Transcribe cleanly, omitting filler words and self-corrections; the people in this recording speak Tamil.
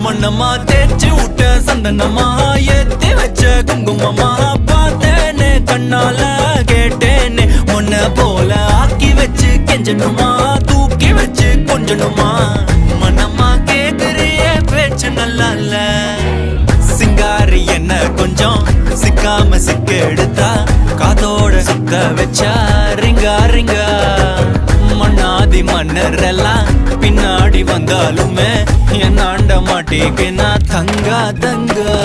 மண்ணம்மா தேய்ச்சி விட்ட சந்தனமா ஏத்தி வச்ச குங்குமமா பார்த்தேனே கண்ணால கேட்டேனே உன்ன போல ஆக்கி வச்சு கெஞ்சணுமா தூக்கி வச்சு கொஞ்சணுமா மண்ணம்மா கேக்குறிய பேச்சு நல்லா இல்ல சிங்காரி என்ன கொஞ்சம் சிக்காம சிக்க எடுத்தா காதோட சுத்த வச்சா ரிங்கா ரிங்கா மண்ணாதி மன்னர் எல்லாம் பின்னாடி வந்தாலுமே என் ஆண்ட மாட்டேக்கு நான் தங்கா தங்கா